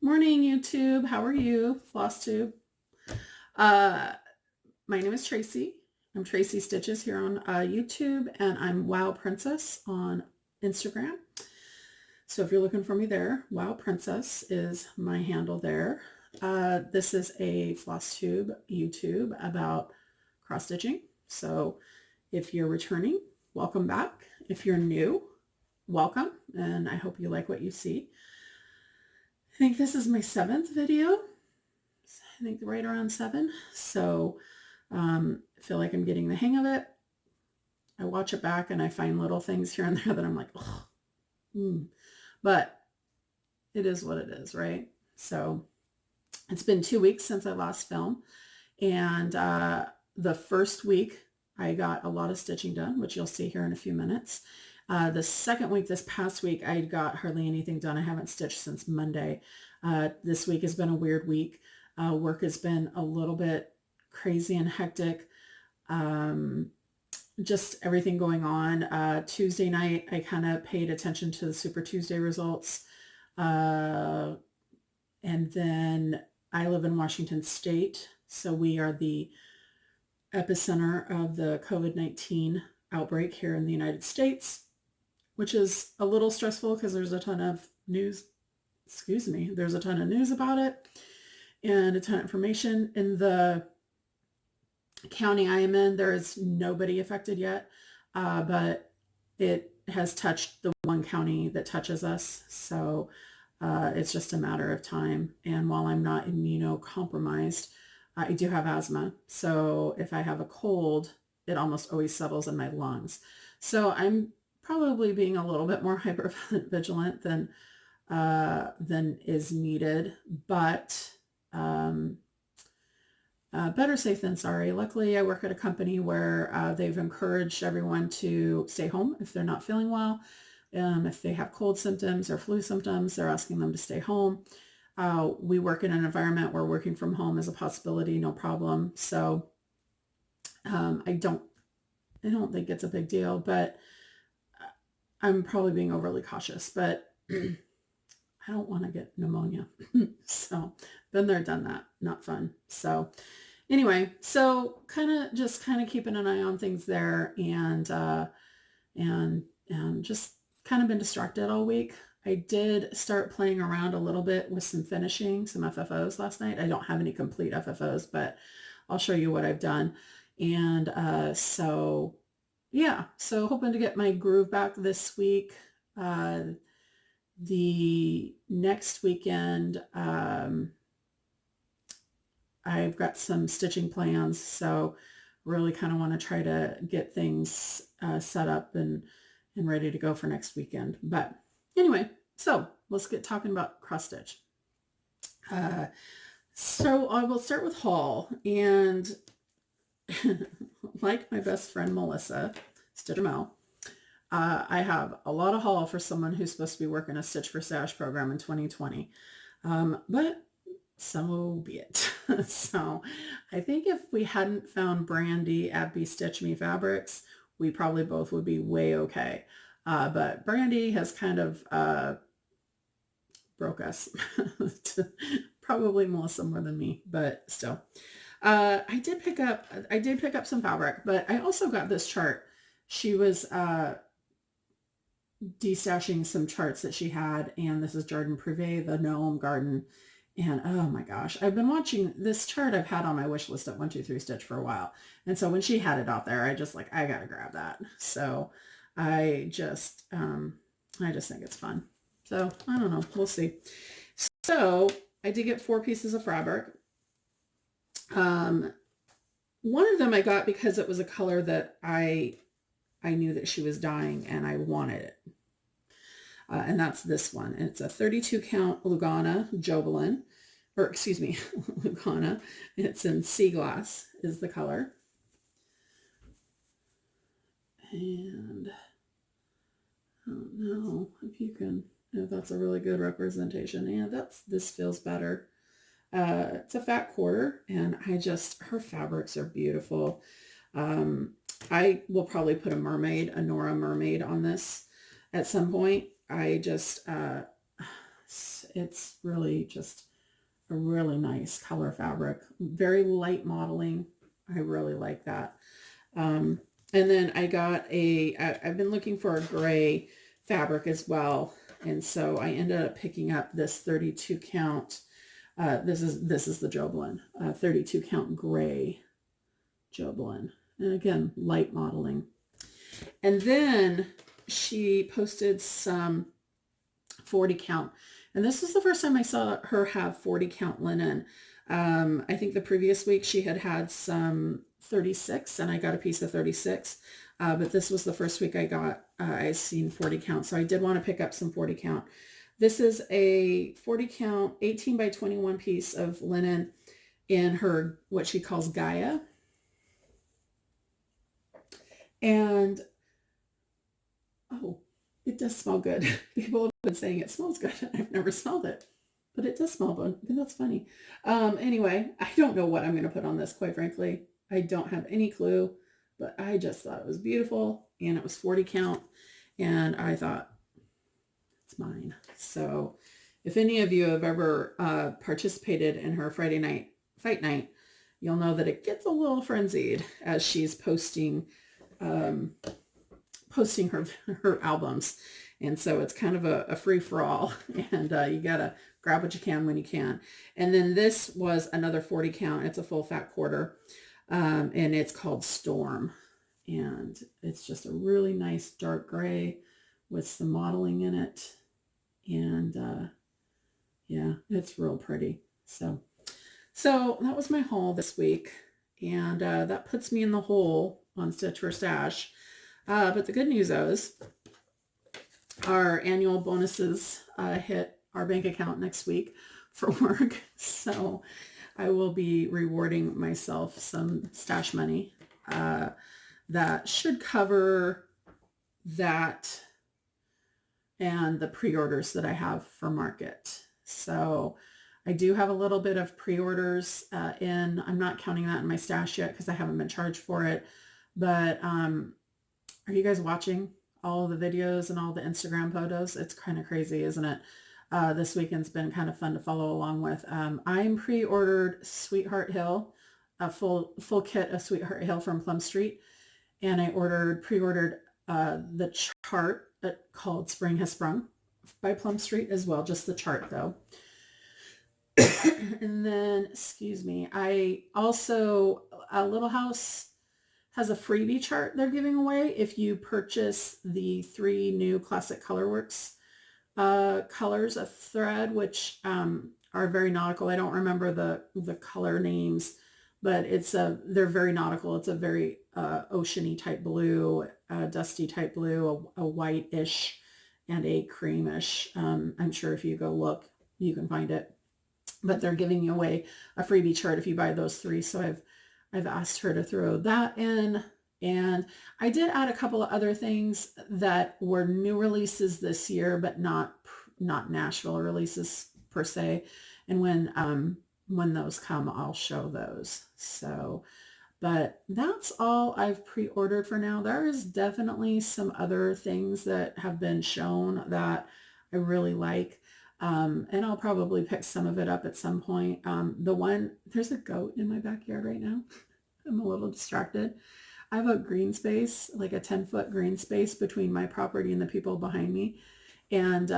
Morning, YouTube. How are you? Flosstube. Uh, my name is Tracy. I'm Tracy Stitches here on YouTube, and I'm Wow Princess on Instagram. So if you're looking for me there, Wow Princess is my handle there. This is a Flosstube YouTube about cross stitching. So if you're returning, welcome back. If you're new, welcome, and I hope you like what you see. I think this is my 7th video. I think right around 7. So I feel like I'm getting the hang of it. I watch it back and I find little things here and there that I'm like, oh, but it is what it is, right? So it's been 2 weeks since I last filmed, and the first week I got a lot of stitching done, which you'll see here in a few minutes. The second week, this past week, I got hardly anything done. I haven't stitched since Monday. This week has been a weird week. Work has been a little bit crazy and hectic. Just everything going on. Tuesday night, I kind of paid attention to the Super Tuesday results. And then I live in Washington State, so we are the epicenter of the COVID-19 outbreak here in the United States, which is a little stressful because there's a ton of news. There's a ton of news about it and a ton of information. In the county I am in, there is nobody affected yet, but it has touched the one county that touches us. So it's just a matter of time. And while I'm not immunocompromised, I do have asthma. So if I have a cold, it almost always settles in my lungs. So I'm probably being a little bit more hypervigilant than is needed, but better safe than sorry. Luckily, I work at a company where they've encouraged everyone to stay home if they're not feeling well. If they have cold symptoms or flu symptoms, they're asking them to stay home. We work in an environment where working from home is a possibility, no problem. So I don't think it's a big deal, but I'm probably being overly cautious. But I don't want to get pneumonia. So been there, done that. Not fun. So anyway, so kind of keeping an eye on things there, and just kind of been distracted all week. I did start playing around a little bit with some finishing, some FFOs last night. I don't have any complete FFOs, but I'll show you what I've done. And so yeah, so hoping to get my groove back this week. The next weekend, I've got some stitching plans, so really kind of want to try to get things set up and ready to go for next weekend. But anyway, so let's get talking about cross stitch. So I will start with haul, and like my best friend Melissa, Stitcher Mel, I have a lot of haul for someone who's supposed to be working a Stitch for Stash program in 2020. But so be it. So I think if we hadn't found Brandy at Be Stitch Me Fabrics, we probably both would be way okay. But Brandy has kind of broke us. Probably Melissa more than me, but still. I did pick up some fabric, but I also got this chart. She was destashing some charts that she had, and this is Jardin Privé, the Gnome Garden. And oh my gosh, I've been watching this chart. I've had on my wish list at 123 Stitch for a while. And so when she had it out there, I gotta grab that. So I just think it's fun. So I don't know, we'll see. So I did get 4 pieces of fabric. One of them I got because it was a color that I knew that she was dyeing and I wanted it. And that's this one. And it's a 32 count Lugana Jobelin, or excuse me, Lugana. It's in sea glass is the color. And I don't know if that's a really good representation. Yeah, this feels better. It's a fat quarter, and her fabrics are beautiful. I will probably put a Nora mermaid on this at some point. it's really just a really nice color fabric. Very light modeling. I really like that. And then I got I've been looking for a gray fabric as well. And so I ended up picking up this 32 count. This is the Joblin, 32 count gray Joblin. And again, light modeling. And then she posted some 40 count. And this is the first time I saw her have 40 count linen. I think the previous week she had some 36 and I got a piece of 36. But this was the first week I seen 40 count. So I did want to pick up some 40 count. This is a 40 count, 18 by 21 piece of linen in her, what she calls Gaia. And, oh, it does smell good. People have been saying it smells good. I've never smelled it, but it does smell good. That's funny. Anyway, I don't know what I'm going to put on this, quite frankly. I don't have any clue, but I just thought it was beautiful, and it was 40 count, and I thought, it's mine. So if any of you have ever participated in her Friday night fight night, you'll know that it gets a little frenzied as she's posting her albums. And so it's kind of a free-for-all, and you gotta grab what you can when you can. And then this was another 40 count. It's a full fat quarter, and it's called Storm. And it's just a really nice dark gray with some modeling in it. And yeah, it's real pretty. So that was my haul this week. And that puts me in the hole on Stitch for Stash. But the good news is our annual bonuses hit our bank account next week for work. So I will be rewarding myself some stash money that should cover that and the pre-orders that I have for market. So I do have a little bit of pre-orders in. I'm not counting that in my stash yet because I haven't been charged for it. But are you guys watching all the videos and all the Instagram photos? It's kind of crazy, isn't it? This weekend's been kind of fun to follow along with. I'm pre-ordered Sweetheart Hill, a full kit of Sweetheart Hill from Plum Street. And I pre-ordered the chart called Spring Has Sprung by Plum Street as well, just the chart though. And then, excuse me, I also, Little House has a freebie chart they're giving away if you purchase the 3 new Classic Colorworks colors of thread, which are very nautical. I don't remember the color names, but they're very nautical. It's a very oceany type blue, dusty type blue, a white-ish, and a creamish. I'm sure if you go look, you can find it. But they're giving you away a freebie chart if you buy those 3. So I've asked her to throw that in. And I did add a couple of other things that were new releases this year, but not Nashville releases per se. And when those come, I'll show those. So, but that's all I've pre-ordered for now. There is definitely some other things that have been shown that I really like. And I'll probably pick some of it up at some point. There's a goat in my backyard right now. I'm a little distracted. I have a green space, like a 10-foot green space between my property and the people behind me. And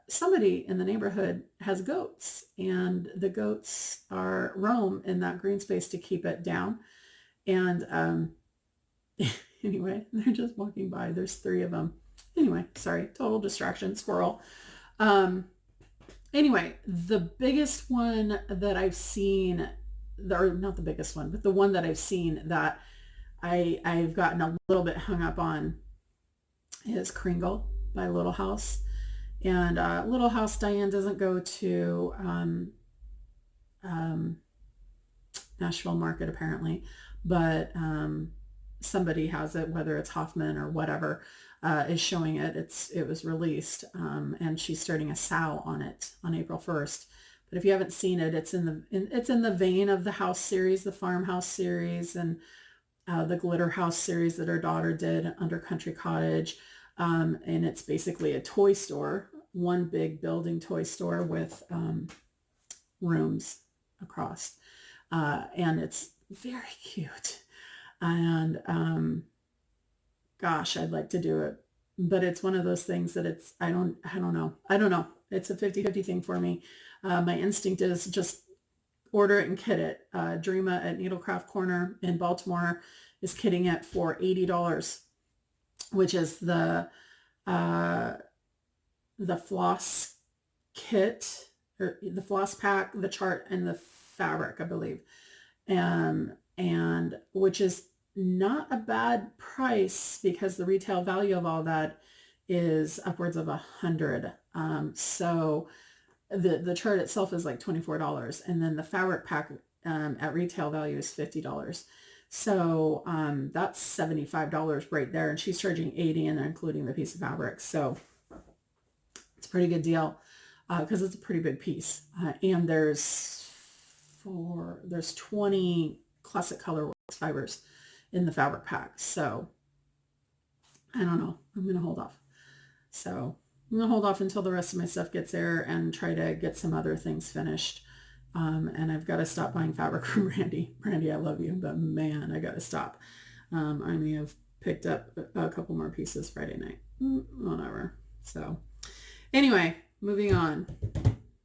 somebody in the neighborhood has goats, and the goats roam in that green space to keep it down. And anyway, they're just walking by. There's 3 of them. Anyway, sorry, total distraction, squirrel. Anyway, the biggest one that I've seen, or not the biggest one, but the one that I've seen that I've gotten a little bit hung up on is Kringle by Little House. And Little House Diane doesn't go to Nashville Market apparently, but somebody has it, whether it's Hoffman or whatever, is showing it. It was released, and she's starting a sow on it on April 1st. But if you haven't seen it, it's in the vein of the House series, the Farmhouse series, and the Glitter House series that her daughter did under Country Cottage. And it's basically a toy store one big building toy store with rooms across. And it's very cute. And gosh, I'd like to do it. But it's one of those things that I don't know. It's a 50-50 thing for me. My instinct is just order it and kit it. Dreama at Needlecraft Corner in Baltimore is kitting it for $80, which is the floss kit, or the floss pack, the chart, and the fabric, I believe. And which is not a bad price because the retail value of all that is upwards of $100. So the chart itself is like $24, and then the fabric pack at retail value is $50. So that's $75 right there, and she's charging $80 and including the piece of fabric. So it's a pretty good deal because it's a pretty big piece. And there's 20 classic color fibers in the fabric pack. So I don't know. I'm going to hold off. So I'm going to hold off until the rest of my stuff gets there and try to get some other things finished. And I've got to stop buying fabric from Brandy. Brandy, I love you, but man, I got to stop. I may have picked up a couple more pieces Friday night. Whatever. So anyway, moving on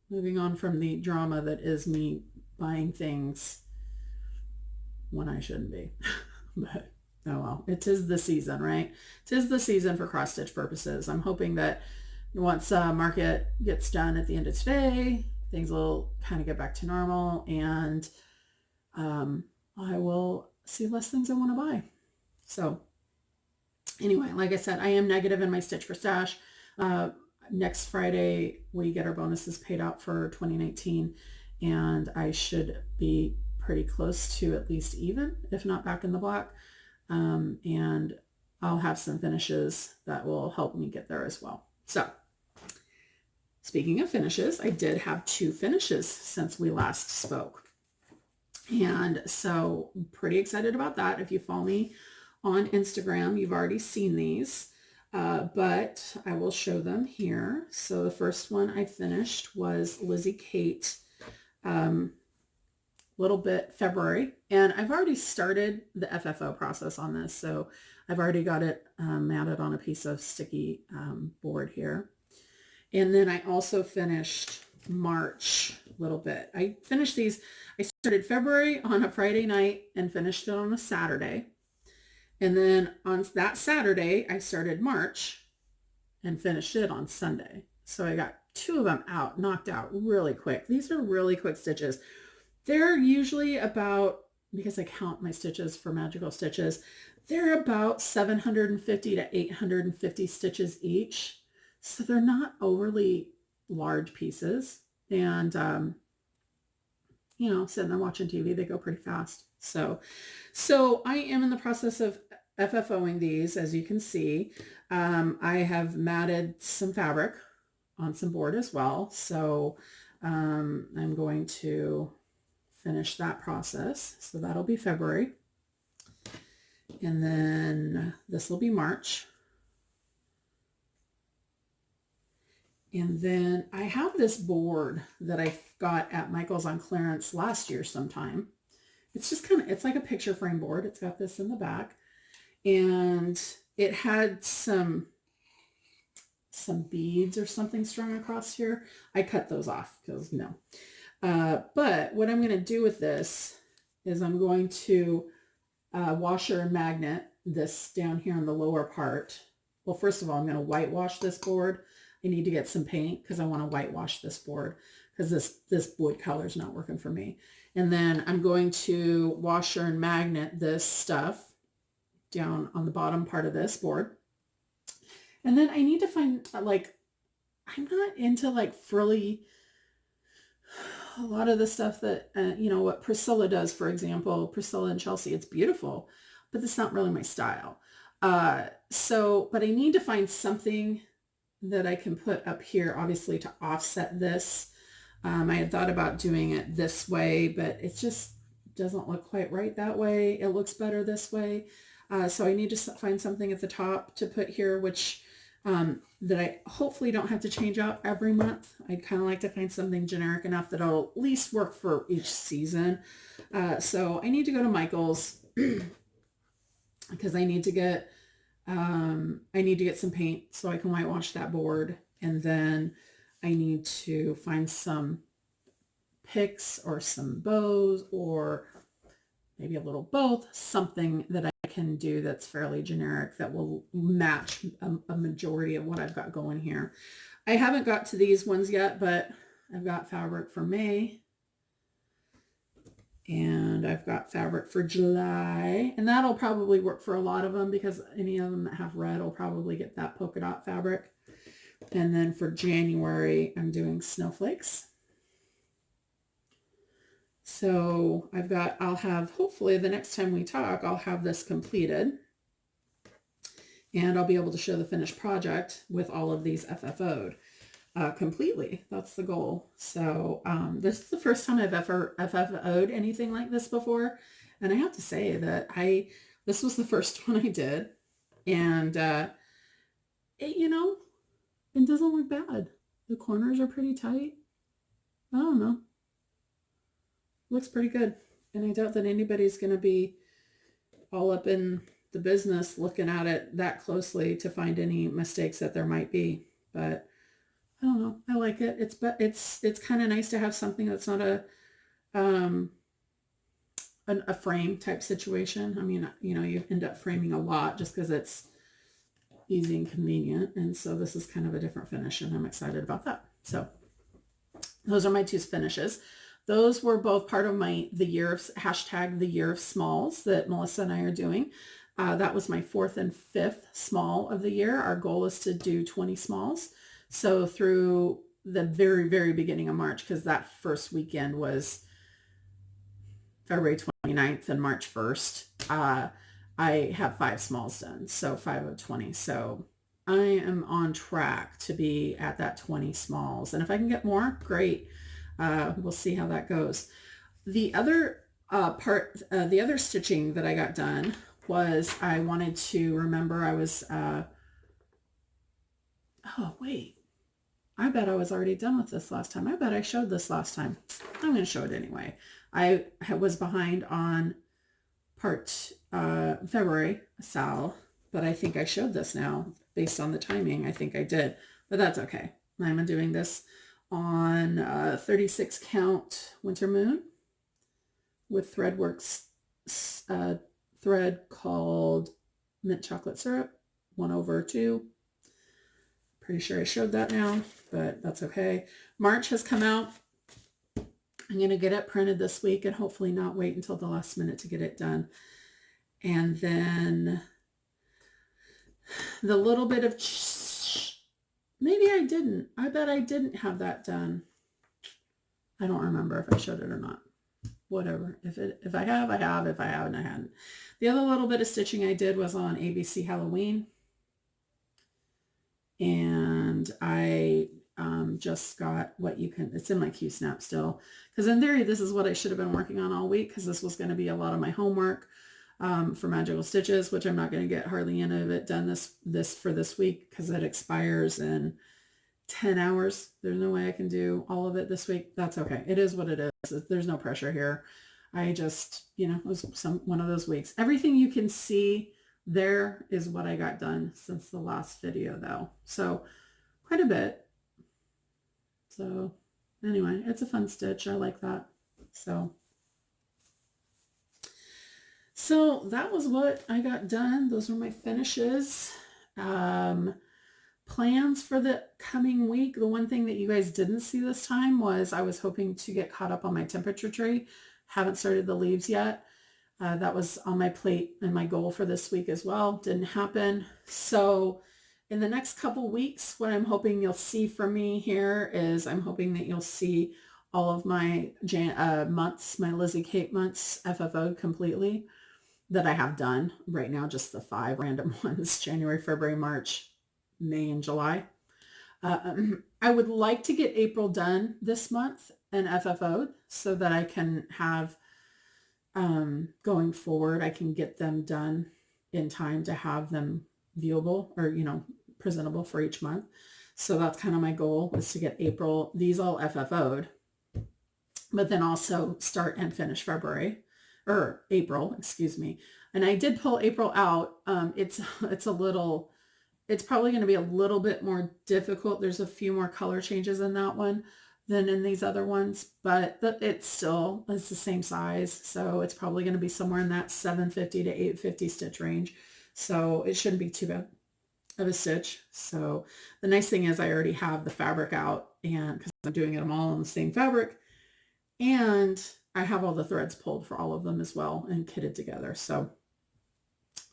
from the drama that is me buying things when I shouldn't be. But oh well, it is the season, right? It is the season for cross stitch purposes. I'm hoping that once market gets done at the end of today, things will kind of get back to normal, and I will see less things I want to buy. So anyway, like I said, I am negative in my Stitch for Stash. Next Friday, we get our bonuses paid out for 2019, and I should be pretty close to at least even, if not back in the black. And I'll have some finishes that will help me get there as well. So speaking of finishes, I did have 2 finishes since we last spoke. And so I'm pretty excited about that. If you follow me on Instagram, you've already seen these, but I will show them here. So the first one I finished was Lizzie Kate, little bit February, and I've already started the FFO process on this. So I've already got it matted on a piece of sticky board here. And then I also finished March a little bit. I finished these. I started February on a Friday night and finished it on a Saturday. And then on that Saturday, I started March and finished it on Sunday. So I got 2 of them knocked out really quick. These are really quick stitches. They're usually about, because I count my stitches for magical stitches, they're about 750 to 850 stitches each. So they're not overly large pieces. And, sitting there watching TV, they go pretty fast. So I am in the process of FFOing these, as you can see. I have matted some fabric on some board as well. So I'm going to finish that process. So that'll be February. And then this will be March. And then I have this board that I got at Michael's on clearance last year sometime. It's just it's like a picture frame board. It's got this in the back. And it had some beads or something strung across here. I cut those off because no. But what I'm going to do with this is I'm going to washer and magnet this down here in the lower part. Well, first of all, I'm going to whitewash this board. I need to get some paint because I want to whitewash this board because this wood color is not working for me. And then I'm going to washer and magnet this stuff down on the bottom part of this board. And then I need to find, I'm not into frilly, a lot of the stuff that, what Priscilla does, for example, Priscilla and Chelsea, it's beautiful, but that's not really my style. But I need to find something that I can put up here, obviously, to offset this. I had thought about doing it this way, but it just doesn't look quite right that way. It looks better this way. So I need to find something at the top to put here, which that I hopefully don't have to change out every month. I'd kind of like to find something generic enough that it'll at least work for each season. So I need to go to Michael's because I need to get some paint so I can whitewash that board, and then I need to find some picks or some bows or maybe a little both, something that I can do that's fairly generic that will match a majority of what I've got going here. I haven't got to these ones yet, but I've got fabric for May and I've got fabric for July, and that'll probably work for a lot of them because any of them that have red will probably get that polka dot fabric. And then for January, I'm doing snowflakes. So I'll have, hopefully the next time we talk, I'll have this completed and I'll be able to show the finished project with all of these FFO'd completely. That's the goal. So this is the first time I've ever FFO'd anything like this before. And I have to say that this was the first one I did. And it doesn't look bad. The corners are pretty tight. I don't know. Looks pretty good. And I doubt that anybody's going to be all up in the business looking at it that closely to find any mistakes that there might be. But I don't know. I like it. It's kind of nice to have something that's not a frame type situation. I mean, you end up framing a lot just because it's easy and convenient. And so this is kind of a different finish and I'm excited about that. So those are my two finishes. Those were both part of the year of smalls that Melissa and I are doing. That was my 4th and 5th small of the year. Our goal is to do 20 smalls. So through the very, very beginning of March, because that first weekend was February 29th and March 1st, I have 5 smalls done. So 5 of 20. So I am on track to be at that 20 smalls. And if I can get more, great. We'll see how that goes. The other the other stitching that I got done was I wanted to remember oh wait, I bet I was already done with this last time. I bet I showed this last time. I'm going to show it anyway. I was behind on part February Sal, but I think I showed this now based on the timing. I think I did, but that's okay. I'm doing this on 36 count Winter Moon with Threadworx thread called Mint Chocolate Syrup 1/2. Pretty sure I showed that now, but that's okay. March has come out. I'm going to get it printed this week and hopefully not wait until the last minute to get it done. And then the little bit of maybe I didn't. I bet I didn't have that done. I don't remember if I showed it or not. Whatever. If I have, I have. If I haven't, I hadn't. The other little bit of stitching I did was on ABC Halloween. And I just got it's in my Q-Snap still. Because in theory, this is what I should have been working on all week because this was going to be a lot of my homework for Magical Stitches, which I'm not going to get hardly any of it done this for this week because it expires in 10 hours. There's no way I can do all of it this week. That's okay. It is what it is. There's no pressure here. I just, it was one of those weeks. Everything you can see there is what I got done since the last video though. So quite a bit. So anyway, it's a fun stitch. I like that. So that was what I got done. Those were my finishes. Plans for the coming week. The one thing that you guys didn't see this time was I was hoping to get caught up on my temperature tree. Haven't started the leaves yet. That was on my plate and my goal for this week as well. Didn't happen. So in the next couple weeks, what I'm hoping you'll see from me here is I'm hoping that you'll see all of my months, my Lizzie Kate months FFO'd completely that I have done right now, just the 5 random ones, January, February, March, May, and July. I would like to get April done this month and FFO'd so that I can have going forward, I can get them done in time to have them viewable or, presentable for each month. So that's kind of my goal, was to get April, these all FFO'd, but then also start and finish February or April, excuse me. And I did pull April out. It's probably going to be a little bit more difficult. There's a few more color changes in that one than in these other ones, but it's the same size. So it's probably going to be somewhere in that 750 to 850 stitch range. So it shouldn't be too bad of a stitch. So the nice thing is I already have the fabric out, and because I'm doing them all on the same fabric, and I have all the threads pulled for all of them as well and kitted together. So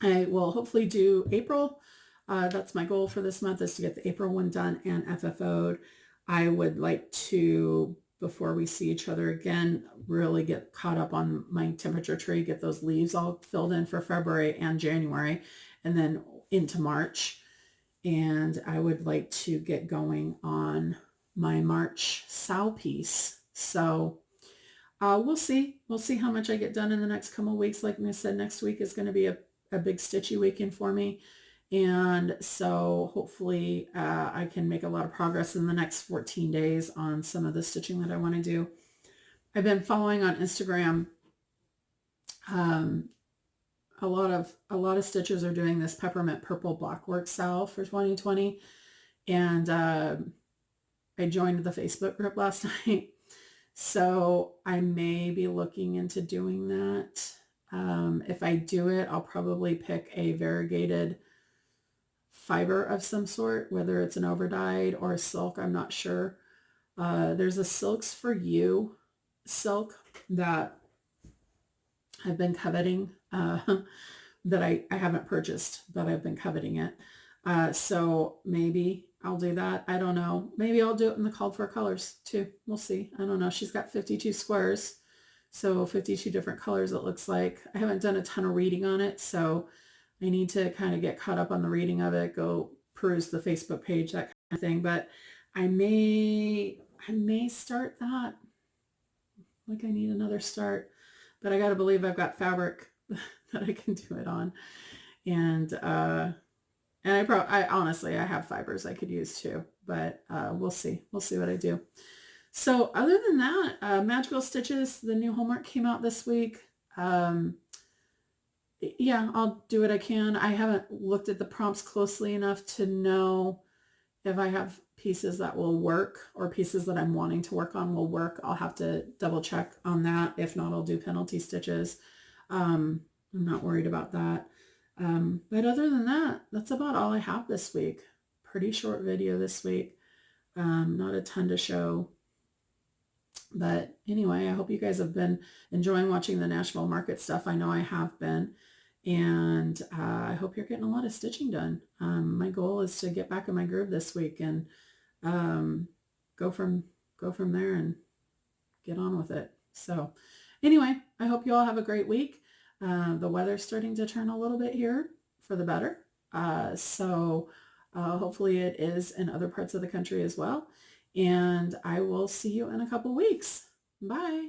I will hopefully do April. That's my goal for this month, is to get the April one done and FFO'd. I would like to, before we see each other again, really get caught up on my temperature tree, get those leaves all filled in for February and January, and then into March. And I would like to get going on my March sow piece. So we'll see. We'll see how much I get done in the next couple of weeks. Like I said, next week is going to be a big stitchy weekend for me. And so hopefully I can make a lot of progress in the next 14 days on some of the stitching that I want to do. I've been following on Instagram. A lot of stitches are doing this peppermint purple blockwork style for 2020. And I joined the Facebook group last night. So I may be looking into doing that. If I do it, I'll probably pick a variegated fiber of some sort, whether it's an overdyed or a silk, I'm not sure. There's a Silks for You silk that I've been coveting, that I haven't purchased, but I've been coveting it. So maybe I'll do that. I don't know. Maybe I'll do it in the called for colors too. We'll see. I don't know. She's got 52 squares. So 52 different colors, it looks like. I haven't done a ton of reading on it, so I need to kind of get caught up on the reading of it, go peruse the Facebook page, that kind of thing. But I may start that. Like, I need another start. But I got to believe I've got fabric that I can do it on. And I honestly, I have fibers I could use too, but we'll see. We'll see what I do. So other than that, Magical Stitches, the new homework came out this week. Yeah, I'll do what I can. I haven't looked at the prompts closely enough to know if I have pieces that will work or pieces that I'm wanting to work on will work. I'll have to double check on that. If not, I'll do penalty stitches. I'm not worried about that. But other than that, that's about all I have this week. Pretty short video this week. Not a ton to show. But anyway, I hope you guys have been enjoying watching the Nashville Market stuff. I know I have been. And I hope you're getting a lot of stitching done. My goal is to get back in my groove this week and go from there and get on with it. So anyway, I hope you all have a great week. The weather's starting to turn a little bit here for the better. So hopefully it is in other parts of the country as well. And I will see you in a couple weeks. Bye.